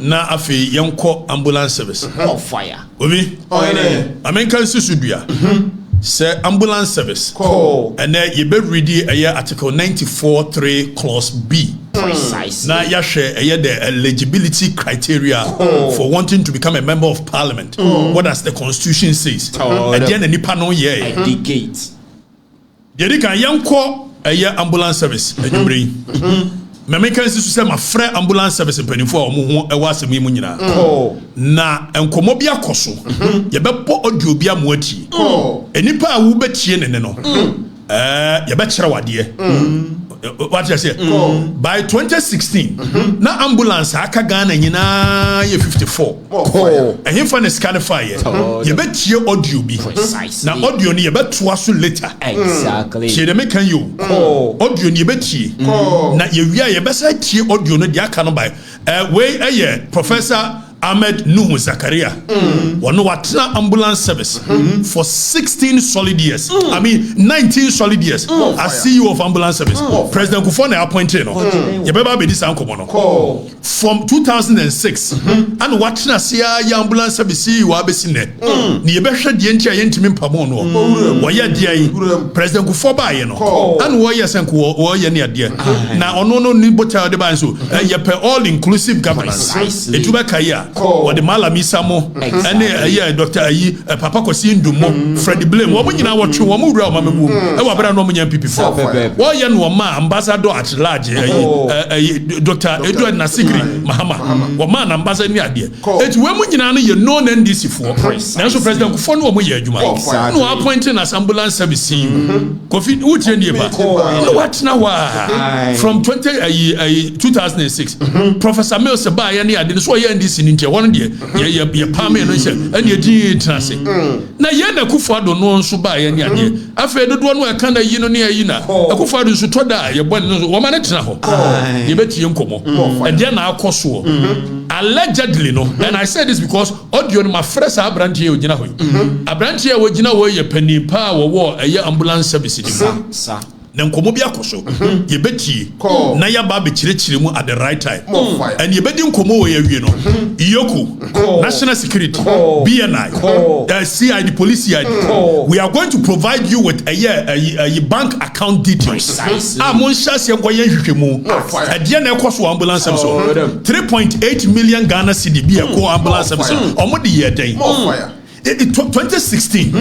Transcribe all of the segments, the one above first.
na afi yenko ambulance service fire obi amenka susudua say ambulance service and then you be ready article 94(3) clause B. Precisely. Now you share the eligibility criteria for wanting to become a member of parliament. What does the constitution says? And then the nipa no ye indicate. Yedi kan yanko ambulance service edumre. Me make sense to say my friend ambulance service penifo a omo ho ewa asem mu nyina. Na enkomo bi akoso. Ye be po audio bi amoati. Enipa a wo betie ne no. Ye be kire wade. What you say? By 2016, na ambulance aka Ghana nyina ye 54. And him for the scanify ye bet ye audio bi. Na audio ni ye bet so later. Exactly. She dey make you. Audio ni ye bet ye. Na ye wia ye bet say tie audio no dia aka no by. We Professor Ahmed Nuhu Zakaria. One watna ambulance service for 16 solid years. I mean 19 solid years as CEO of ambulance service. President Kufone appointed no. Yebeba be this ankomo no. From 2006 and watna sia ambulance service CEO abesi ne. Ni yebehwe de ntia yentimi mpamo no. Wo ye de ayi President Kufo ba ye no. And wo ye senko wo ye ne ade. Na ono no ni botel de ban so ye per all inclusive governance. Etuba kaya what the Malamisa mo and Dr. Ayi Papa Kosi Ndumo Freddie Blame wo nyina wo twe wo mu wura ma memu e wa bra no mo nya pipi fo wo ye no ma ambassador at large Dr. Edward Nasigri Mahama wo ma na ambassador ni ade eti wo mu nyina no ye no na NDC fo na so president Kufo no mo ye adwuma no appointing as ambulance service Kofi utie nie ba no what na wa from 2006 Professor Mills ba ye ni ade so ye NDC ni ntia won de ye pame no se ene edi trase na ye na Akufo-Addo no nso ba ye ni ade afa dodo no e kan da yi no ne ayi na Akufo-Addo nso to da ye bɔ no wo ma na tena ho ye betie nkomo e de na akoso allegedly no and I say this because audio no ma fresh abrantie ogina ho abrantie a ogina wo ye panipa wo ye ambulance service ni sa na nkomo bi akoso ye betie na ya ba be chire mu at the right time and ye bedi nkomo wo ye wie no iyoku national security BNI CID police CID we are going to provide you with a bank account details mon chance ye goyen hwehwemu ade na ekoso ambulance service 3.8 million Ghana cedi bi e ko ambulance service omo de ye den 2016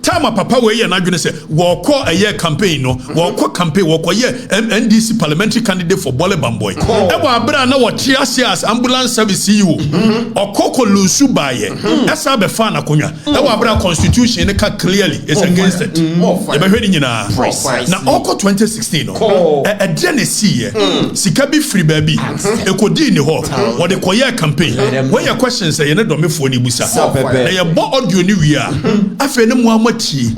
time papa we ye na dwene say wo call a campaign no wo call campaign wo ye NDC parliamentary candidate for Bole Bamboy e wo abra na wo chia as ambulance service CEO okoko lusu baye esa be fa na konwa e wo abra constitution ne ka clearly is against it e be hwedi nyina na oko 2016 no e de ne see sika bi free baby e kodi ni ho wo de koye campaign when your questions say ne do me fo ni busa na ye bo ni wia afa ne mu amati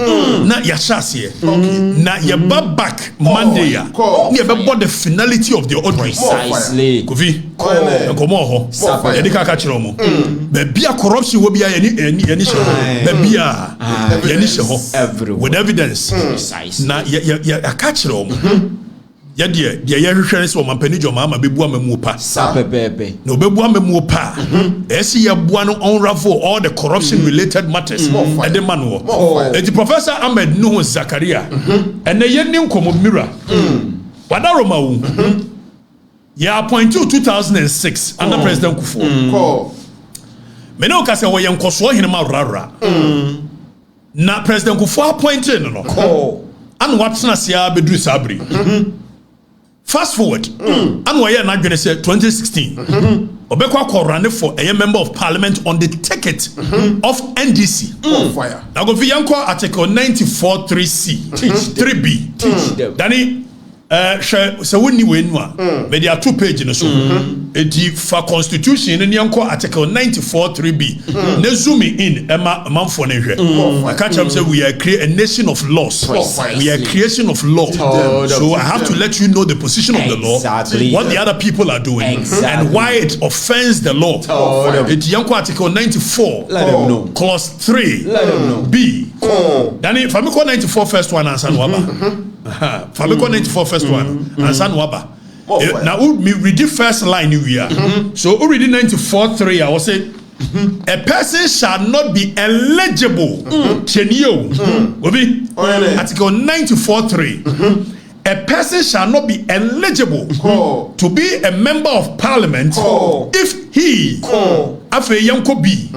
na ya shase na ye back Monday ya ne be board the finality of the audio precisely kofi komo ho ye di ka kire mo be bia corruption wo bia ye ni she be bia ye ni she ho with evidence na ya ka kire mo ya de ya hwehwere se o mampani jo mama bebu amamu pa sapebebe no bebu amamu pa esi ya bua no unravel all the corruption related matters and the man wo the Professor Ahmed Nuhu Zakaria and the yen nkomo mira wadaroma wu ya appoint you 2006 under President Kufo me no ka se wo yen koso hinema rara na President Kufo appointed no and what's na sia bedru sabri fast forward and why na dwene say 2016 obekwa korane for a member of parliament on the ticket of NDC fire now go fi yanko article 94(3)C 3B dani so woni we nu a me dia 2 page no so edi fa constitution ne yanko article 94(3)B na zoom in ema manfo ne hwe I catch am say we are create a nation of laws we are creation of law so I have to let you know the position of the law what the other people are doing and why it offends the law edi yanko article 94 let them know clause 3 let them know B dani famiko 94 first one answer no aba famiko 94 first one answer no aba Now me read the first line here. So already 94:3 I was say a person shall not be eligible. Article 94:3. A person shall not be eligible to be a member of parliament if he afe yanko B.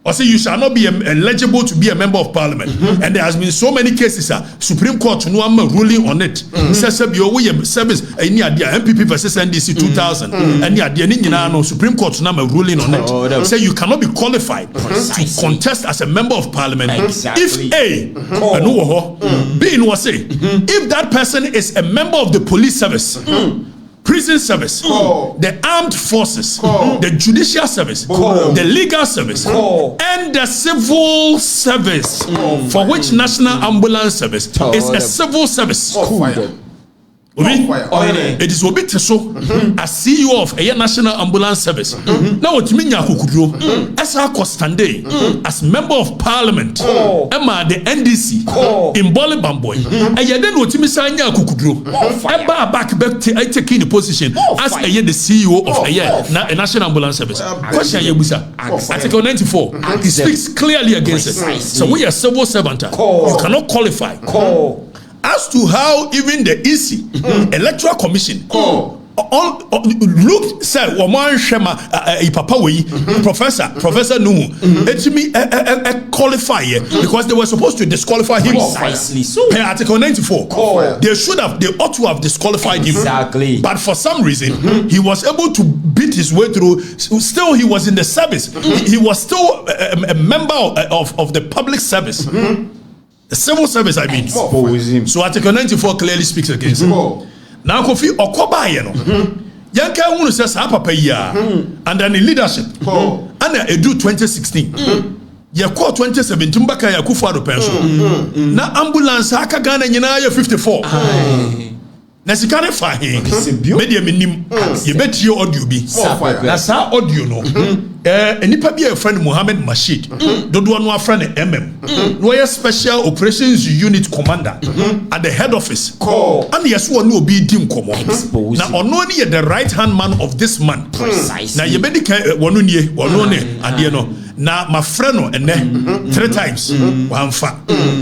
Or say you shall not be eligible to be a member of parliament. And there has been so many cases, Supreme Court no am ruling on it. Says service any idea MPP versus NDC 2000. Any idea no Supreme Court no am ruling on it. Say you cannot be qualified to contest as a member of parliament if A B was say if that person is a member of the police service, prison service, the armed forces, the judicial service, the legal service, and the civil service, for which National Ambulance Service is a civil service. It is obit so as CEO of a National Ambulance Service. Now what mean yakukudro as a costande as member of parliament Emma the NDC in Bole Bamboy. And then what me say yakukudro Eba back taking the position as a the CEO of a National Ambulance Service. Question Yebusa. Article 94. He speaks clearly against it. So we are civil servant. You cannot qualify. As to how even the EC, Electoral Commission, looked, said, Waman Shema, Papa Wei, Professor Nuhu, qualify because they were supposed to disqualify him. Precisely so. Per Article 94, they ought to have disqualified him. Exactly. But for some reason, he was able to beat his way through. Still, he was in the service. He was still a member of the public service. The civil service, I mean. So Article 94 clearly speaks against it. Now, Kofi Okoba, Yanka Wunu says, Papa, and then the leadership. And Edu 2016. Ya call 2017 baka ya kufa pension. Na ambulance haka Ghana nyina 54. Na sikare fa he. Media minim. Ye beti audio bi. Na sa audio no. Enipa bi a friend Mohammed Mashid. Dodo no friend MM. No special operations unit commander at the head office. And yes one no be dim komo. Na ono ni the right hand man of this man. Na ye bedi wonu nie ade no. Na my friend no ene 3 times wamfa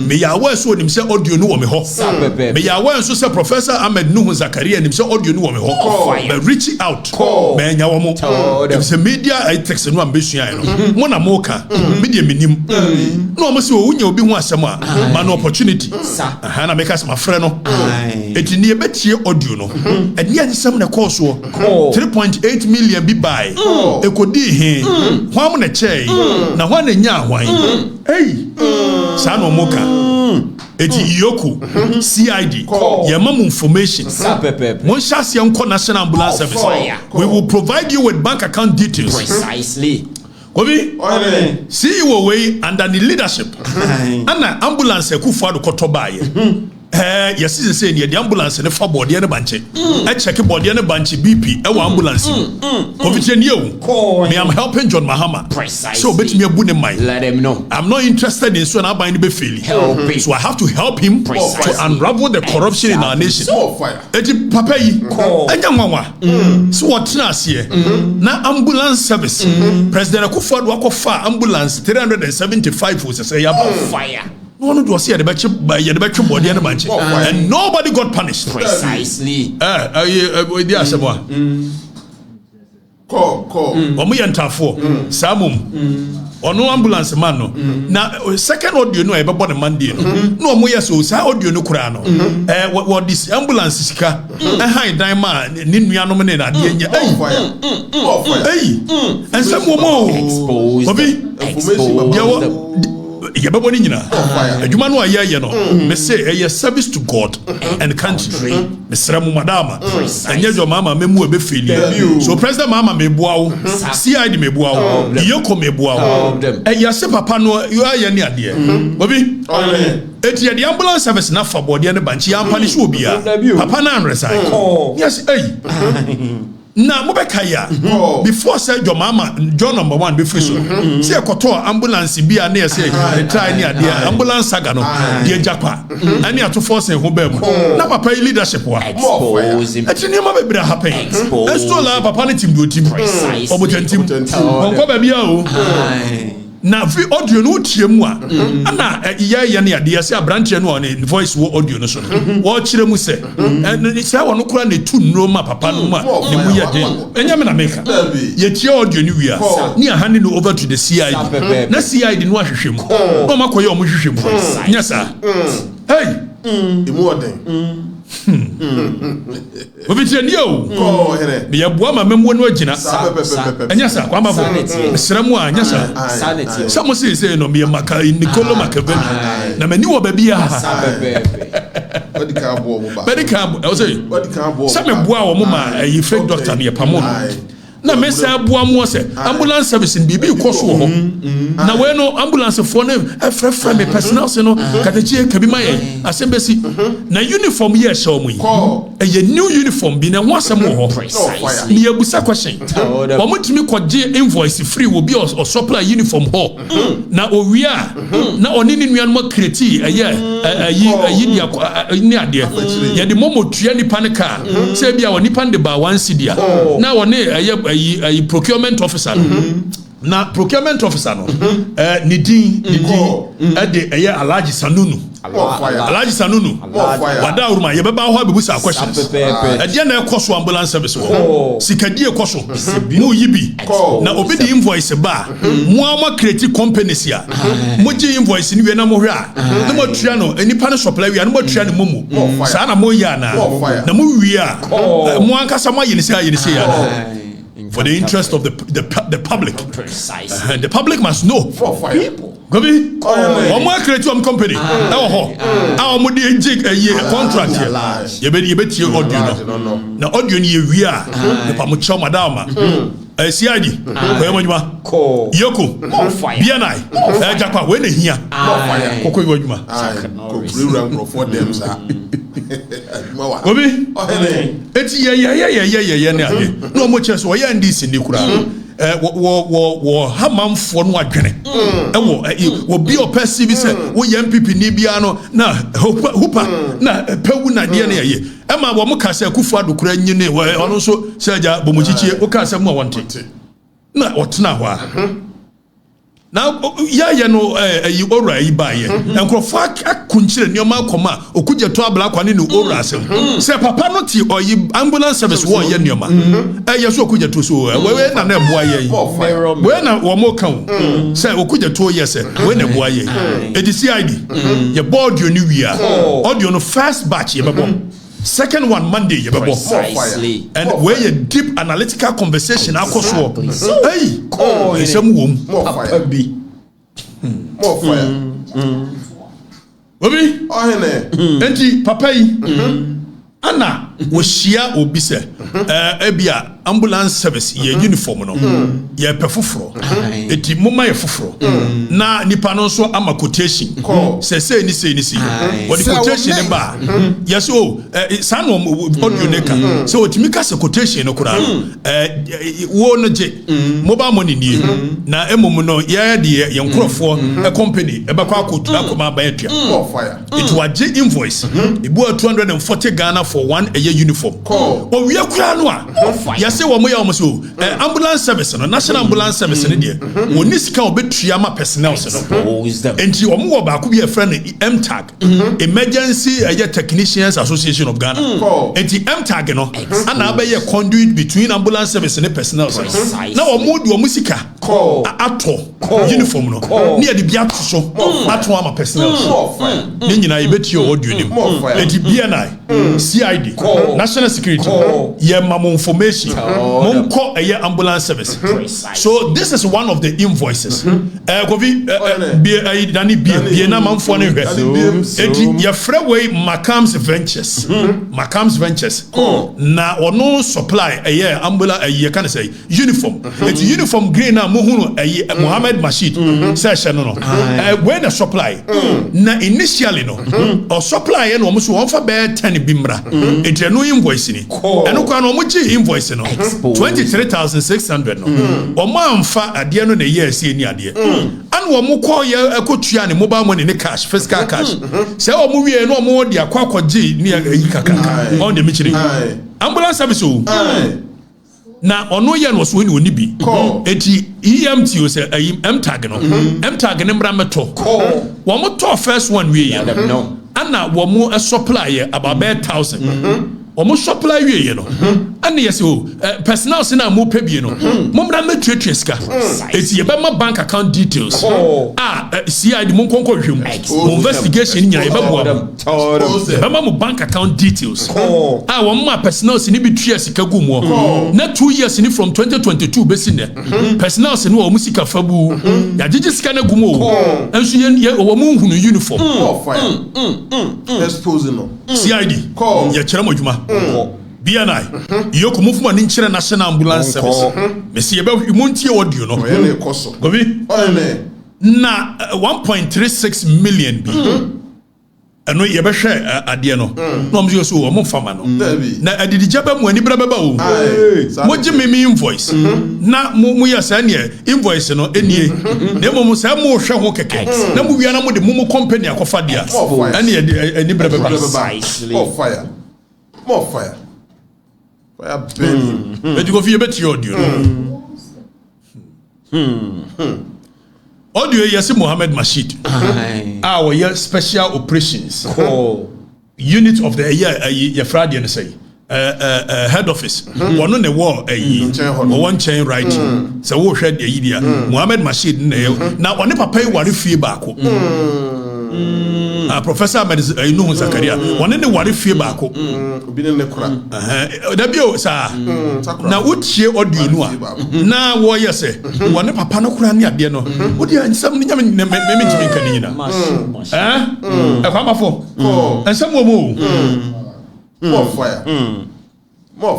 me ya wa so nim se audio no wo me ho me ya wa so se Professor Ahmed Nuhu Zakaria nim se audio no wo me ho but reach out me nya wo mo if se media I text no ambesua no mo na mo ka media minim no mo se wo nya obi hu asem a man opportunity na make us my friend no eti ne betie audio no e dia nsem na course 3.8 million bi buy e kodi he hwam na chei na hwane nya hwan sano moka eti iyoku CID yamam information mon chance yanko National Ambulance Service we will provide you with bank account details precisely Kobi CEO way under the leadership ana ambulance ekufu ado kotobaye yes is say the ambulance ne fa body ne banche e check body ne banche BP e wa ambulance Covid ne me am helping John Mahama so bet me abu ne mind let him know I'm not interested in so na ban be fail so I have to help him to unravel the corruption in our nation eti papa yi anya nwanwa so what na ase na ambulance service President Akufo Addo akofa ambulance 375 for say ya fire no was here the body and bunch and nobody got punished precisely the asemo omo yentafo samum ono ambulance man no na second audio no e be born Monday no omo yeso sa audio no kura no what this ambulance sika high dan ma ni nuanom ne na de anya and some mo obi yababoni nyina adwuma no aye no me say a service to God and country mesra mu madama anya jo mama memu e be feli so president mama me bua wo CID me bua wo yoko me bua wo yase papa no you aye ni ade obi eti the ambulance service na fa body ne banchi ya punish obia papa na resign yes na mo be kaya before say your mama John number 1 be free so say koto ambulance bia na say try ni ade ambulance saga no de japa ani ato force ho ba mu na papa leadership wa atini ma be bra happen estola papa ne team do team obotantim onko ba bia o na fi audio no tie mu a ana ye ne ade say branch no on voice wo audio no so wo kire mu se say wono kura na tu nro ma papa no ma ne mu ye den enya me na meka ye tie audio ni wi a ni a hand no over to the CID na CID no ahwehwe mu no makoye o mu hwehwe mu nya sa hey emu oden Obitie o me ya bua ma memwo no agina anya sa kwa mafo sramu a anya sa samo se no me maka Nicolo Machiavelli na mani wo ba bia odi ka bo mo ba bedi ka bo say odi ka bo sa me bua wo mo ma fake doctor ne pamo na mensah bua mo se ambulance service bibi koso ho na we no ambulance for no efrefre me personnel se no Okatakyie ka bi maye asembesi na uniform ye show mu ye new uniform bi na ho asem ho ni abusa question o mutimi koje invoice free will be or supply uniform ho na owia na oni ni nuan mo create ayi dia ni ade ye de momo tua ni panika se bia woni pande ba 1 cedi na woni ayi procurement officer na procurement officer no ni din de Alhaji Sanunu wada uruma ye beba ho abebusa questions dia na ekoso ambulance service wo sikadie ekoso mu yibi na obi di invoice ba mu ama create companies ya mu ji invoice ni we na mo hwe a na mo tua no enipa ne supply we na mo tua ne momu sa na mo ya na mo wi a mu ankasa mo ye ne se ya for the interest of the public. Precisely. The public must know. People. Gobi, one more creative company. Our money contract here. You bet your audio. Now audio ni we are. The pamucho madama. CID. Yoko. Bianai. Japa when here. Koko yojuma. For them, sir. Gobi. Eti no mo chese wo ya ndisi ni kura wo hamamfo no adwene wo bi opesi bi se wo ya MPP ni bia no na hupa na pewu na de na ye ma wo mo ka se kufu adokura nyine ono so seja bomuchichie wo ka se mo wonte na otena ho a now ya no ayi ora yi ba ye enkrofo akunchire nioma akoma okuje to abla kwane no ora asem se papa no ti oyi ambulance service wo ye nioma so okuje to so we na na eboa ye we na wo mo kan se okuje to ye se we na eboa ye CID ye board you new year audio no first batch ye bebo second one Monday you bebo and where a deep analytical conversation akoso hey some wom more fire obi enti papa yi ana wo hia obi se ebia ambulance service ye uniform no ye pefoforo eti moma ye foforo na nipa no so ama quotation se ni what the quotation e ba yes san audio neka so otimi ka se quotation no kura wo no je mobile money ni na emom no ye de ye nkrofo a company e ba kwa akoma ba etua it waje invoice ebu 240 Ghana for one a year uniform o wi akura no a say wo moya wo so ambulance service no national ambulance service ne de woni sika obetua ma personnel so no enti wo mo ba ko bi e friend MTAG emergency technicians association of Ghana enti MTAG no ana abaye conduit between ambulance service and personnel na wo mo do mo sika ato uniform no ne ye de bia to so ato ama personnel ne nyina ye betio audio nim enti BNI CID national security ye mamo information monko ambulance service so this is one of the invoices kovi be na manfo ne hwe enti ye freeway Macams Ventures na ono supply ambulance can say uniform enti uniform green na mohunu Mohammed Mashid session no when the supply na initially no or supply no mo so won fa be 10 bimra enti no invoice ni eno kwa no mo gi invoice no 23,600 no o ma amfa ade no na yes ni ade an wo mo call ye ekotua ne mobile money ne cash physical cash se o mo wie no mo de akwa gi ni yi kaka on de michiri ambulance service o na ono ye no so ni oni bi eti EMT o se M-tag no M-tag ne mra meto wo mo to first one wie ye ana wo mo supply about 1,000 wo mo supply wie ye no ana yes o personal se na mo pebie no mo mra metwetwe ska eti ye be ma bank account details CID mo konko hwem mo investigation nya ye be bo be ma mo bank account details wo mo personal se ni bi twa sika gu mo na 2 years ni from 2022 be sin personal se ni wo mo sika fabu ya gigi sika na gu mo enso ye wo mo hunu uniform exposing no CID ye kire mo adwuma BNI yoko mufuma ni nkyere national ambulance service mesi ye be muntie audio no gobi na 1.36 million bi eno ye be hwe ade no no mzo so mo fama no na adidija ba mu ani bra baba o mo gi me invoice na mo ya sa ne invoice no enie na mo sa mo hwe ho keke na mo wia na mo de mo company akofa dia ene ani bra baba more fire burning but you go feel better audio audio yes Mohammed Mashid our special operations unit of the year Friday and say head office one on the wall one chain right so wo hwed the idea Mohammed Mashid na one papa yi ware fie baako Professor Ahmed Nuhu Zakaria one ne ware fie baako obi ne kura da bio sa na utie audio no na wo yese one papa no kura ne ade no wo dia nsam ne nyame me ntimi kan nyina e kwa mafo nsam wo mo more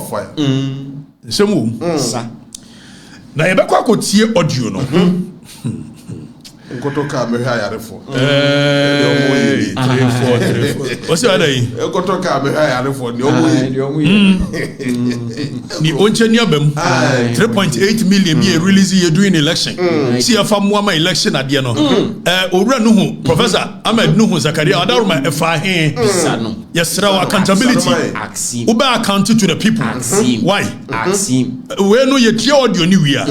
fire nsam wo sa na ye be kwa kotie audio no Okotoka me ha yarefo o se ada yi Okotoka me ha yarefo ni omo yi ni onche ni abam 3.8 million be release you doing election see afa muama election ade no owura no hu Professor Ahmed Nuhu Zakaria adaruma efa he yesra accountability we be account to the people why we no ye tie audio ni wi a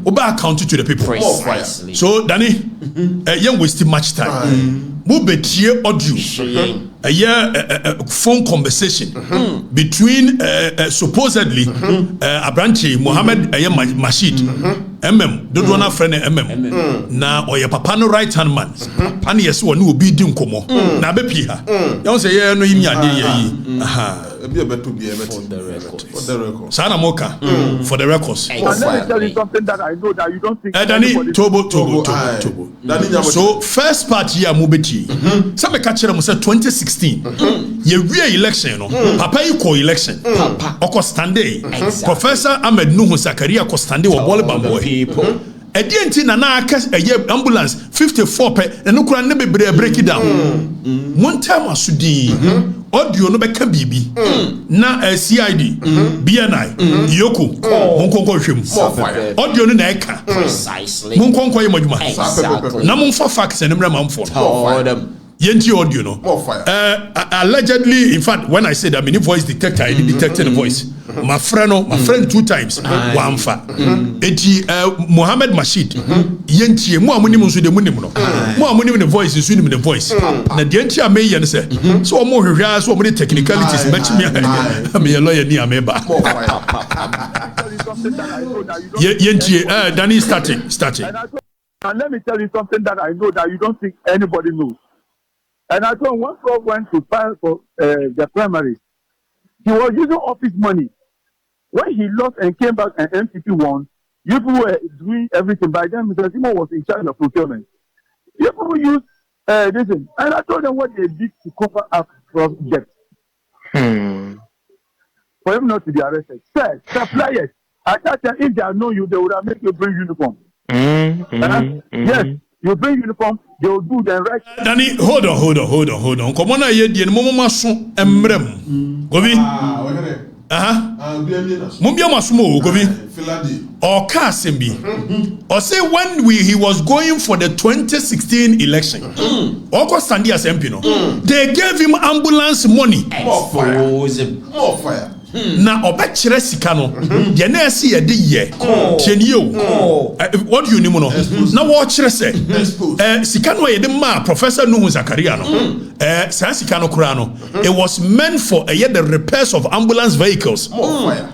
we be account to the people so Danny young wasting much time mo betie audio phone conversation between supposedly Abranchi Mohammed Mashid dodo na friend na oye papa no right hand man and yes one will be din komo na be pi ha you say ye no yimi ade ye aha be beto be for the record sana moka for the records let me tell you something that I know that you don't think Danny tobo so first part here mo beti some ka kire mo say 2016 ye we election no papa yi ko election papa oko stande Professor Ahmed Nuhu Zakaria ko stande wo bole bamboy Edienti na aka ambulance 54 pe eno kura ne bebre break it down one time asudi audio no be ka bibi na CID BNI yoko mon konko hwem audio no na eka precisely mon konko ye madwuma na mon fa fax ne mra mamfo yenti audio no allegedly in fact when I said that mini voice detector I detected the voice my friend 2 times one fa eti Mohammed Mashid yenti mo amuni mo so de munim no mo amuni the voice so nim the voice na de yenti ameya ne say so mo hwehwa so mo the technicalities match me lawyer ni ameba yenti Danny starting and let me tell you something that I know that you don't think anybody knows. And I told him when Prof went to file for the primary, he was using office money. When he lost and came back and MCP won, you people were doing everything. By then, Mr. Simo was in charge of procurement. You people used this thing. And I told them what they did to cover up Prof's debt. For him not to be arrested. Sir, suppliers, at that time, if they had known you, they would have made you bring uniform. Yes. You bring uniform, they will do the right. Danny, hold on. Come on, I hear Momo Mason Emrem. Gobi. Mumbia Masumo, Gobi. Or Kasimbi. Or say when he was going for the 2016 election. Oko Sandy as MP, they gave him ambulance money. More fire. Na obekire sika no ye na ese ye de ye tieni o what do you need no na wo kire se sika no ye de ma Professor Nuhu Zakaria no sa sika no kura no it was meant for the repairs of ambulance vehicles. More fire.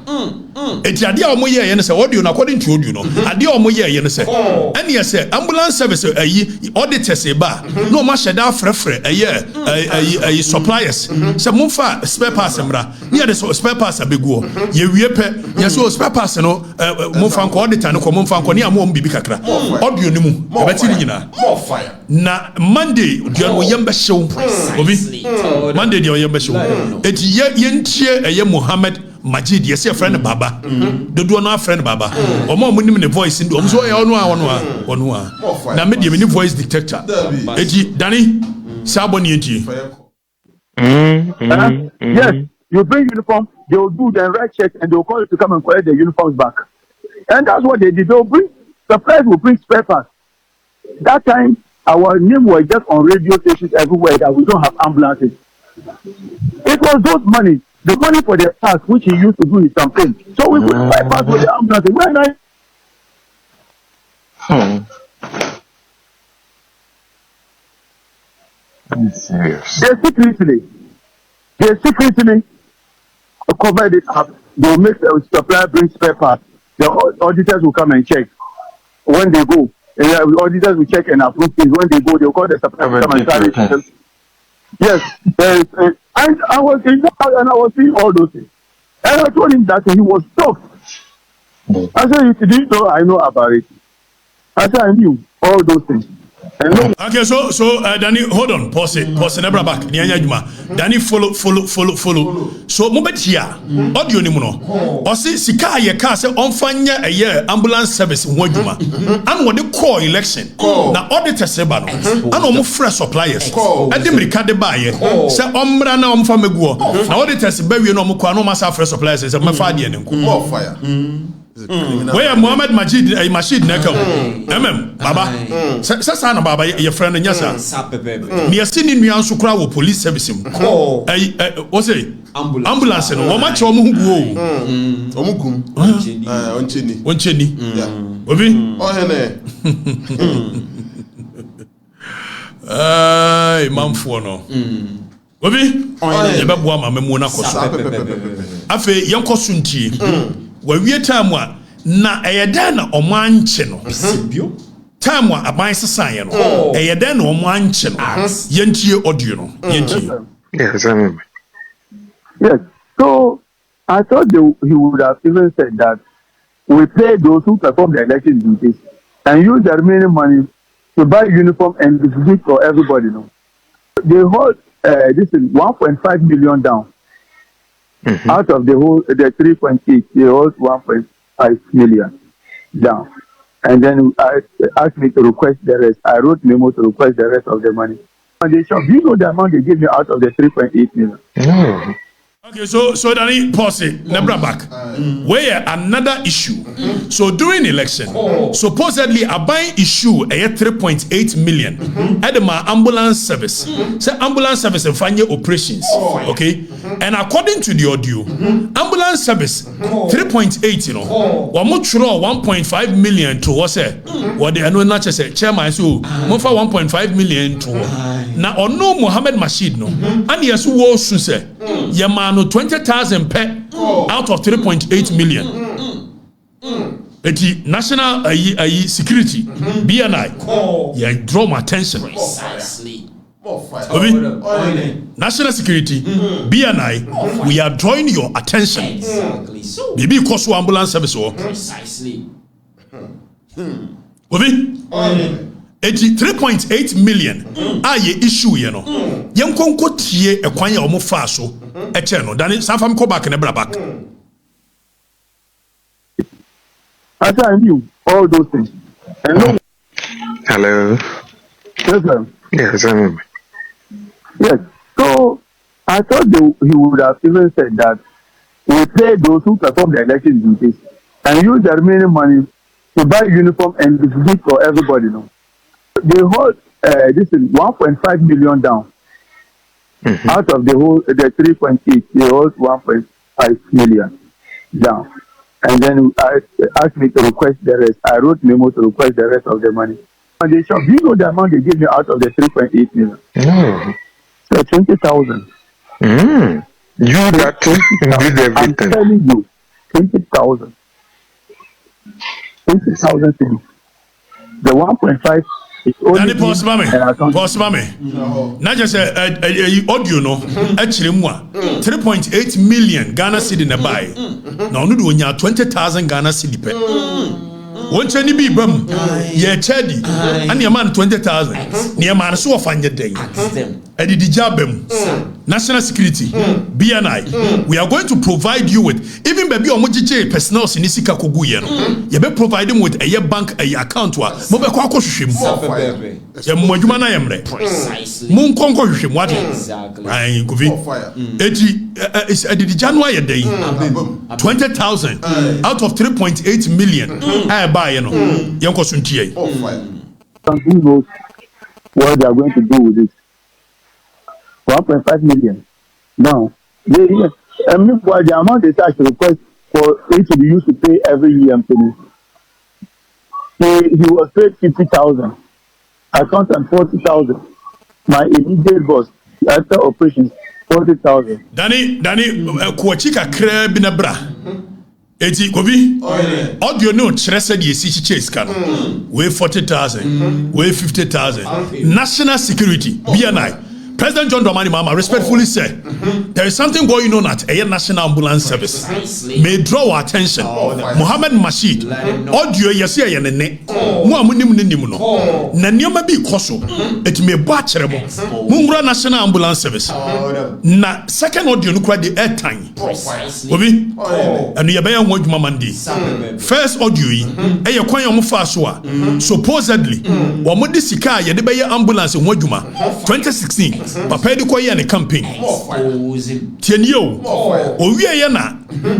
Eti ade a omoye ye ne se audio no according to audio no ade a omoye ye ne se ene ye se ambulance service auditors e ba no ma sheda frefre suppliers se mumfa spare parts mra ne de spare parts abeguo ye wie pe ye so spare parts no mumfa nko auditor no ko mumfa nko ne amom bibi kakra audio ni mu e beti ni nyina More fire. na Monday dia no yembe hyew obi Monday dia yembe hyew eti ye ntie Muhammad Majid, yes, your friend Baba. The do not friend Baba. Or more minimum the voice in the one. Now, medium in voice detector. Danny Saboni. Yes, you bring uniform, they will do the right check and they will call you to come and collect the uniforms back. And that's what they did. They will bring suppliers, will bring spare parts. That time, our name was just on radio stations everywhere that we don't have ambulances. It was those money. The money for the parts which he used to do his campaign. So we could buy parts with the ambulance. When I'm serious. They secretly covered it up. They'll make the supplier bring spare parts. The auditors will come and check. When they go, the auditors will check and approve things. When they go, they'll call the supplier to come and start it. Yes, and I was in that and I was seeing all those things. And I told him that he was shocked. I said, you didn't know I know about it. I said, I knew all those things. Okay, so Danny, hold on, pause never back. Danny, follow. So Mobetia, audio ni muno. Or see Sika ye car say on fanya a year ambulance service in Wajuma. And what the core election. Now auditor sebano. And omo fresh suppliers. And them recade buy say omra na omfamego. Now auditors be no mo kwa no masa fresh suppliers say me fa de More fire. Where Muhammad Majid Mashid Neko Baba Sasa na Baba your friend Nyasa near sending me answer crowd with police service what's it ambulance no one much omugu Omukum Oncheni Obi ay mamfo no Obi ebe boa ma memu na koso afi yenkoso ntie we time wa na eyeda na omanche no time wa aban sesan no eyeda na omanche no yentie audio no yentie Yes, I remember. Yes, so I thought he would have even said that we pay those who perform the election duties and use the remaining money to buy uniform and distribute for everybody. No, they hold this is 1.5 million down. Out of the 3.8, they hold 1.5 million down. And then I asked me to request the rest. I wrote memo to request the rest of the money. And they said, do you know the amount they gave me out of the 3.8 million? Okay, so Danny, pause it. Never back. Where another issue. So during election, supposedly a buying issue a 3.8 million at my ambulance service. Say ambulance service and find your operations. Okay, and according to the audio, ambulance service 3.8. You know, one more 1.5 million to what's it? What they are not just say chairman. So more for 1.5 million to now or no Muhammad Mashid no, and yes, who also say Yamano 20,000 per out of 3.8 million. The national security BNI, yeah, draw my attention. Precisely. National security BNI, we are drawing your attention. Exactly. So. Maybe cost ambulance service or Precisely. 3.8 million aye issue ye no yenkonko tie ekwan ya omo fa so eche no dan sanfam ko back na bra back I knew all those things. And no. Hello. Yes, sir. Yes, I remember. Yes. So I thought he would have even said that we pay those who perform the election duties and use the remaining money to buy uniform and distribute for everybody. No, they hold this is 1.5 million down. Out of the 3.8, they hold 1.5 million down. And then I asked me to request the rest. I wrote memo to request the rest of the money. And they shop, do you know the amount they gave me out of the 3.8 million? No. So 20,000. You that did everything. I'm telling you, 20,000. 20,000 cities. The 1.5 is only. Danny, pause, mommy. Not just audio, no. Actually, 3.8 million Ghana cedi na buy. Now, no, do 20,000 Ghana cedi. One chani be bum, ye chadi, and your man 20,000. Near man so find your day. Eddie Dijabem, National Security, BNI. We are going to provide you with even baby or Mojije personnel sinisika kuguyen. You be provide them with a year bank a account wa. Mobe kwa shim. Ya mwajumana yemre. Mun konko shim what? Ai kuvi. It's Eddie January a day. 20,000 out of 3.8 million. I buy you know. Yanko suntie. Who knows what they are going to do with it? 1.5 million. Now, meanwhile, the amount they tax request for it to be used to pay every year, he was paid 50,000, accountant 40,000, my immediate boss, after operations 40,000. Danny, kuachika kreb na bra. Eti kobi audio no chrese de esi chase kan we 40,000 we 50,000 national security BNI. President John Dramani Mahama respectfully said, there is something going on at a national ambulance service. May draw our attention. Mohammed Mashid, audio yesi ayenene. Mo amunim ninim no. Na nioma bi koso. It may bachelebo. Mungura national ambulance service. Na second audio no kwa the airtime. Obi, and you be yon wajuma mandi. First audio yi, eye kwan yon fa so a. Supposedly, wo mo di sika ye de be ambulance wajuma 2016. Papa di koye ne campaign tienio owie ye na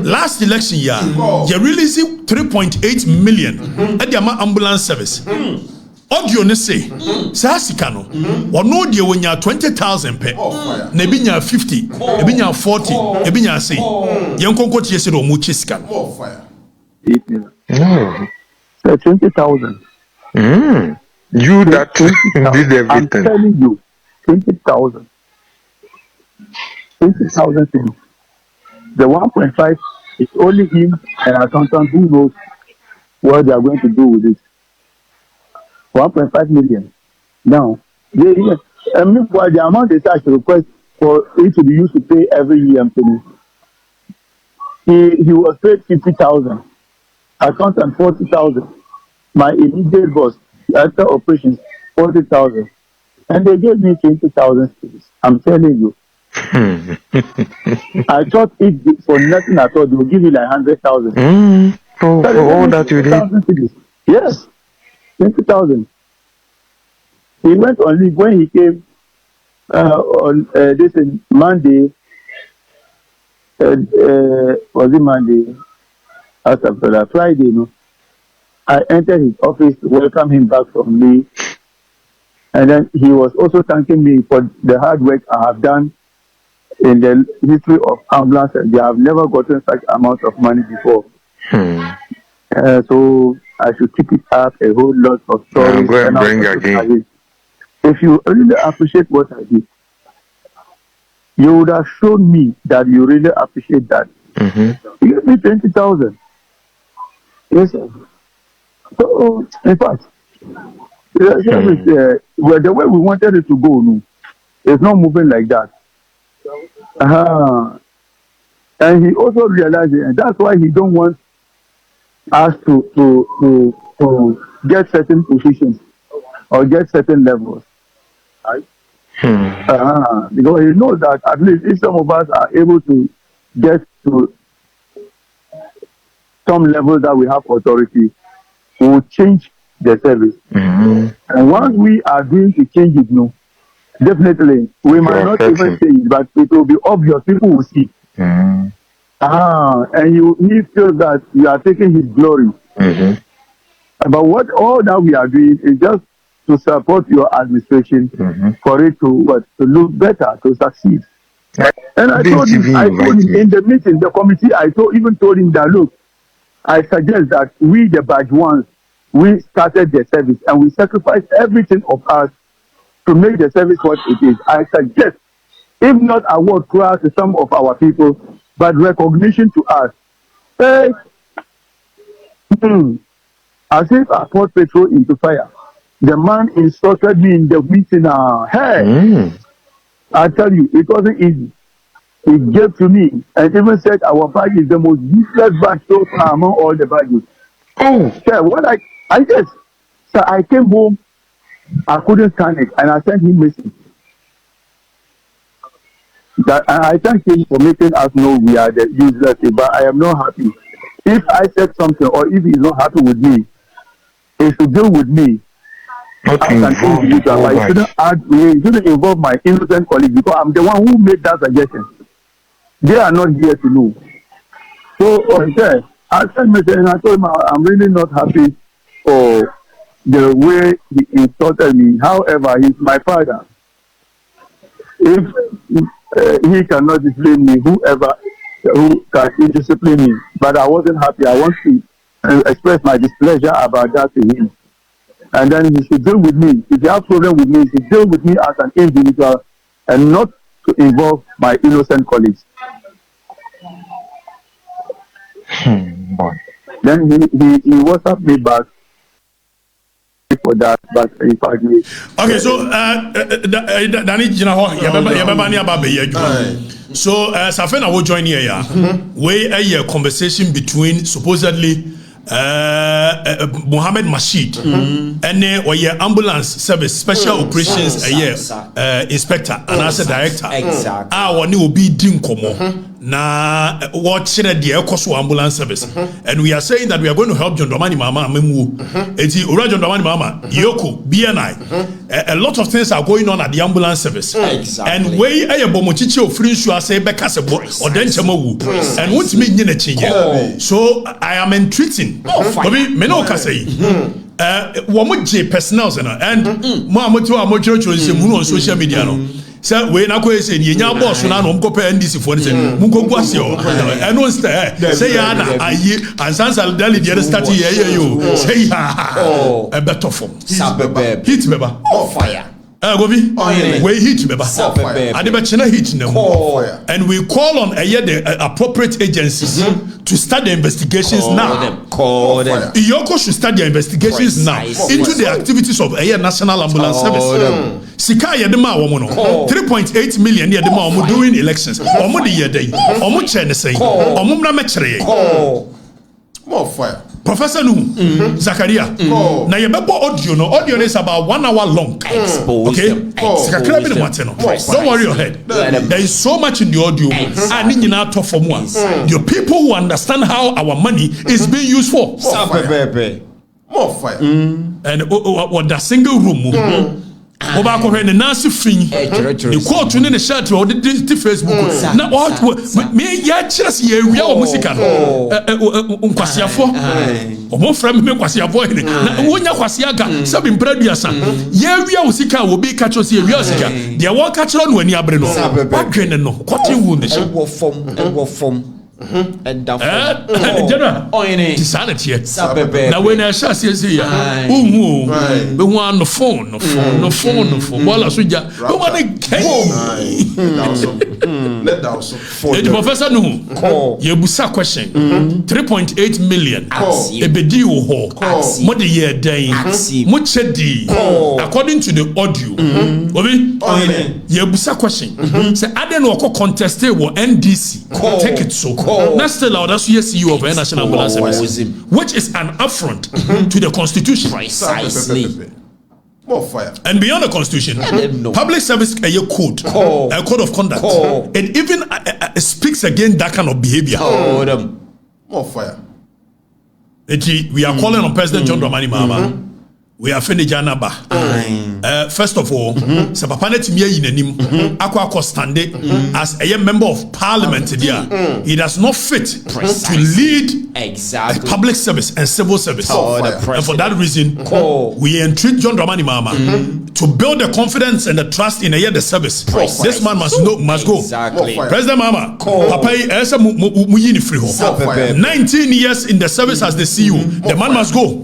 last election year you release 3.8 million at the ambulance service audio ne say sa sika no ono de wonya 20,000 pe na bi nya 50 e bi nya 40 e bi nya say yen konko tie se do mo chi sika no 20,000 You that did everything. I'm telling you 20,000 cities. The 1.5 is only him and accountant who knows what they are going to do with it. 1.5 million. Now, meanwhile, the amount they tax request for it to be used to pay every year, he was paid 50,000, accountant 40,000, my immediate boss after operations 40,000. And they gave me 20,000 cities. I'm telling you. I thought it for nothing at all. They will give you like 100,000. For all that you did? Cities. Yes. 20,000. He went on leave when he came on this Monday. Was it Monday? After Friday, no. I entered his office to welcome him back from leave. And then he was also thanking me for the hard work I have done in the history of ambulance. They have never gotten such amount of money before. So I should keep it up. A whole lot of stories. I'm going to bring again. If you really appreciate what I did, you would have shown me that you really appreciate that. You gave me 20,000. Yes, sir. So, in fact, well, the way we wanted it to go, no, it's not moving like that. And he also realized it, and that's why he don't want us to get certain positions or get certain levels. Right? Because he knows that at least if some of us are able to get to some levels that we have authority, we will change the service. And once we are going to change it, no, definitely we might not even say it, but it will be obvious. People will see. And he feels that you are taking his glory. But what all that we are doing is just to support your administration for it to look better, to succeed. And I told him in the meeting, the committee, even told him that, look, I suggest that we, the badge ones, we started the service and we sacrificed everything of us to make the service what it is. I suggest, if not award class to some of our people, but recognition to us. As if I poured petrol into fire. The man insulted me in the meeting. I tell you, it wasn't easy. He gave to me and even said our bag is the most useless bag so far among all the bags. Sir, what I guess, sir, I came home, I couldn't stand it, and I sent him message. And I thank him for making us know we are the useless, but I am not happy. If I said something or if he's not happy with me, he should deal with me. But he shouldn't involve my innocent colleagues because I'm the one who made that suggestion. They are not here to know. So I sent message and I told him I'm really not happy for the way he insulted me. However, he's my father. If he cannot discipline me, whoever who can discipline me. But I wasn't happy. I want to express my displeasure about that to him. And then he should deal with me. If he has problem with me, he should deal with me as an individual and not to involve my innocent colleagues. Then he WhatsApp me back for that, but in fact okay, so Danny so Safena will join here. We a conversation between supposedly Mohammed Mashid and ambulance service special operations inspector and as a director. Exactly. Will be dinkomo na watching the Ekoso ambulance service, and we are saying that we are going to help John Dramani Mama Memu. John Dramani Mama Yoko BNI. A lot of things are going on at the ambulance service. Exactly. And we a bomochichi of free say bekasebo or then chamawu and won't mean chinye. So I am entreating. Meno kasei. Wamuji personnel and Mohamutu Amocho is on social media. So we na ko say ni nya boss na no mko pe NDC for say munko kwase o and no say ya na ayi ansansa dali the start here yo say a better form hit beba fire Gobi, we hit beba adebechena hit them and we call on the appropriate agencies to start the investigations now. Iyoko should start their investigations now into the activities of National Ambulance Service. Sika yedema womono 3.8 million yedema omo doing elections. Omo de yedai. Omo chene say. Omo mna mechere. More fire. Professor Nuhu Zakaria. Na yebebo audio is about 1 hour long. Okay? Don't worry your head. There is so much in the audio. The people who understand how our money is being used for. More fire. And what the single room. Oba ko hwe ne nase fin the court ne shirt o the Facebook na what me ya kire se ya wia o musika no nkwasiafo o mo fra me nkwasiafo ne na wonya kwasiaga se bi mpraduasa ya wia o sika wo bi ka cho se ya wia o sika de wo ka kire no ani abre no wadwene no kote wu ne se wo fom and general sanity now when I shall see ya we want the phone wala suja we want let down so the professor no ye busa question 3.8 million ebedi wo ho mo de ye dan mo chedi according to the audio obi ye busa question say aden wo contest wo NDC take it so that's still allowed as CEO of National Ambulance Service, which is an affront to the Constitution. Precisely. More fire. And beyond the Constitution, public service a code of conduct. It even speaks against that kind of behavior. More fire. We are calling on President John Dramani Mahama we are finished Janaba. First of all, so Papa Netimiya Yinenim, Aqua standing as a member of parliament there. He does not fit to lead a public service and civil service. And for that reason, we entreat John Dramani Mahama to build the confidence and the trust in the service. This man must go. President Mahama, Papa, 19 years in the service as the CEO. The man must go.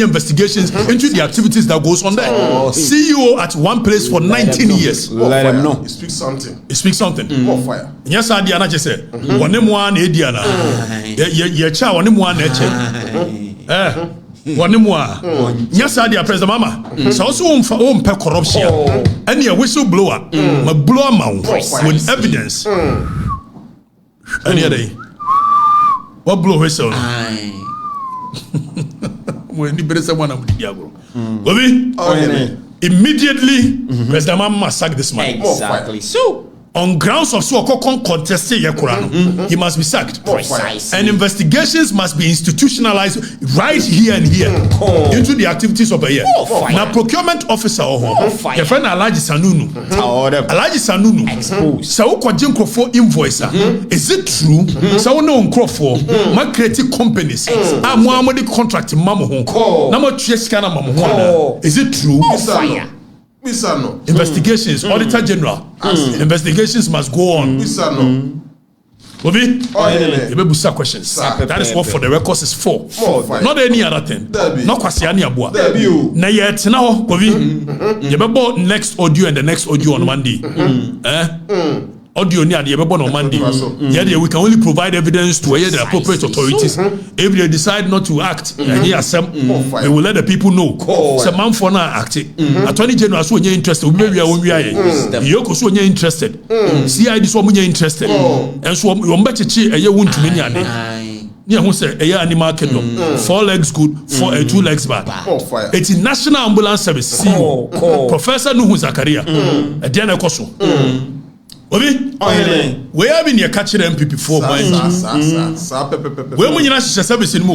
Investigations into the activities that goes on there. CEO at one place for 19 years. Let him know. He speaks something. More fire. Yes, I just said, one name one Ediana. Cha one name one one more. Yes, I dear President Mama. So also on corruption. Any a whistleblower, my blower mouth with evidence. Any day. What blow whistle? When the better someone of the diablo. Immediately, President Mama sacked this man. Exactly. So, on grounds of so contested he must be sacked. Precisely. And investigations must be institutionalized right here and here into the activities of a year. Now, procurement officer your friend Alaji Sanunu. Alaji Sanunu. So for invoice. Is it true? So no for my creative companies. I'm one contract mama home. Is it true? Investigations, Auditor General. Investigations must go on. Questions. That is what for the records is for. Not any other thing. Not Kwasiani Abua. Na yet now, you next audio and the next audio on Monday. Audio near the on Monday. Yeah, we can only provide evidence to the appropriate authorities. If they decide not to act, we will let the people know. Some man for now acting. Attorney General so interested. We are so interested. CID so interested. And so we want to cheat a year won't to many. Yeah, who say a year animal kingdom. 4 legs good, 2 legs bad. It's a national ambulance service. Professor Nuhu Zakaria. A Diana Koso. We have been here catching MPP 4 months. When you service in move.